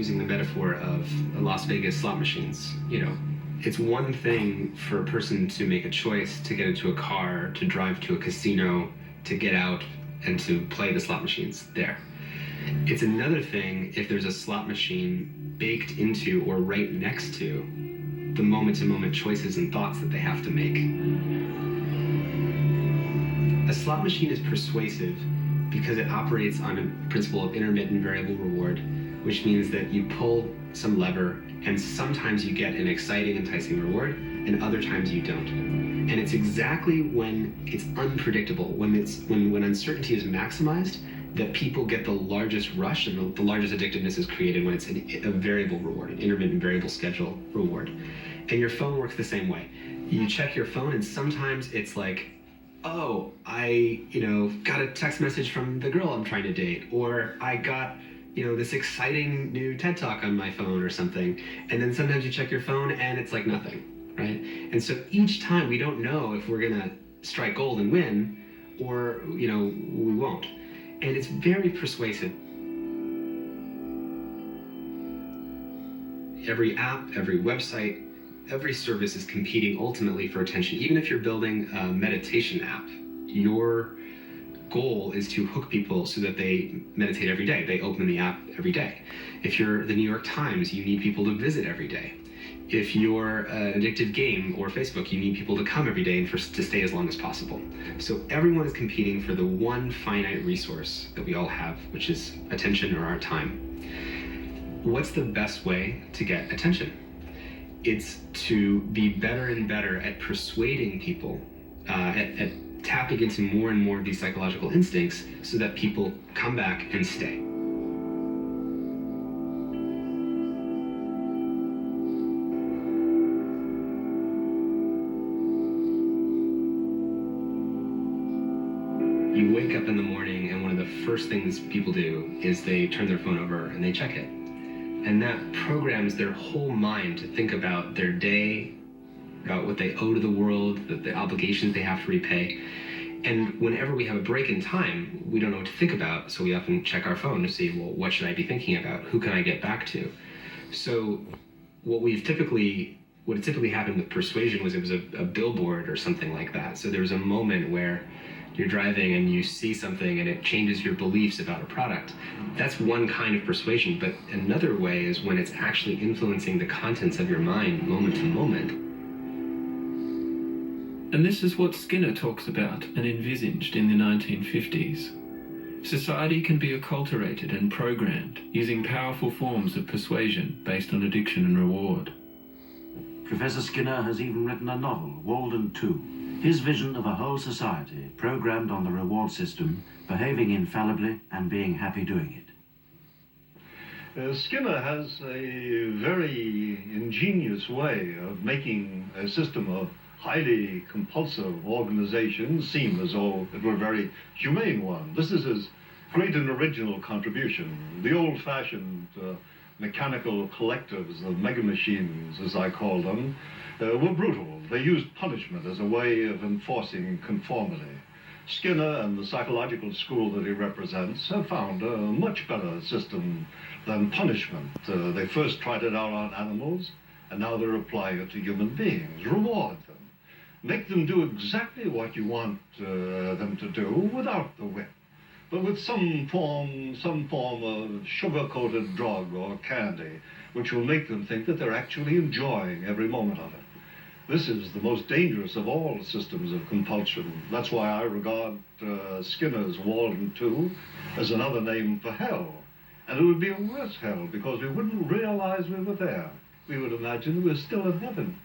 using the metaphor of Las Vegas slot machines. It's one thing for a person to make a choice to get into a car, to drive to a casino, to get out and to play the slot machines there. It's another thing if there's a slot machine baked into or right next to the moment-to-moment choices and thoughts that they have to make. A slot machine is persuasive because it operates on a principle of intermittent variable reward, which means that you pull some lever and sometimes you get an exciting, enticing reward, and other times you don't. And it's exactly when it's unpredictable, when uncertainty is maximized, that people get the largest rush and the largest addictiveness is created when it's a variable reward, an intermittent variable schedule reward. And your phone works the same way. You check your phone and sometimes it's like, oh, I got a text message from the girl I'm trying to date, or I got this exciting new TED Talk on my phone or something. And then sometimes you check your phone and it's like nothing, right? And so each time we don't know if we're gonna strike gold and win or, we won't. And it's very persuasive. Every app, every website, every service is competing ultimately for attention. Even if you're building a meditation app, your goal is to hook people so that they meditate every day. They open the app every day. If you're the New York Times, you need people to visit every day. If you're an addictive game or Facebook, you need people to come every day and to stay as long as possible. So everyone is competing for the one finite resource that we all have, which is attention or our time. What's the best way to get attention? It's to be better and better at persuading people, at tapping into more and more of these psychological instincts so that people come back and stay. You wake up in the morning and one of the first things people do is they turn their phone over and they check it. And that programs their whole mind to think about their day, about what they owe to the world, the obligations they have to repay. And whenever we have a break in time, we don't know what to think about, so we often check our phone to see, well, what should I be thinking about? Who can I get back to? So what typically happened with persuasion was it was a billboard or something like that. So there was a moment where you're driving and you see something and it changes your beliefs about a product. That's one kind of persuasion, but another way is when it's actually influencing the contents of your mind moment to moment. And this is what Skinner talks about and envisaged in the 1950s. Society can be acculturated and programmed using powerful forms of persuasion based on addiction and reward. Professor Skinner has even written a novel, Walden 2. His vision of a whole society programmed on the reward system, behaving infallibly and being happy doing it. Skinner has a very ingenious way of making a system of highly compulsive organizations seem as though it were a very humane one. This is his great and original contribution. The old-fashioned mechanical collectives, the mega machines as I call them, were brutal. They used punishment as a way of enforcing conformity. Skinner and the psychological school that he represents have found a much better system than punishment. They first tried it out on animals, and now they're applying it to human beings. Reward them. Make them do exactly what you want them to do without the whip, but with some form of sugar-coated drug or candy, which will make them think that they're actually enjoying every moment of it. This is the most dangerous of all systems of compulsion. That's why I regard Skinner's Walden 2 as another name for hell. And it would be a worse hell because we wouldn't realize we were there. We would imagine we were still in heaven.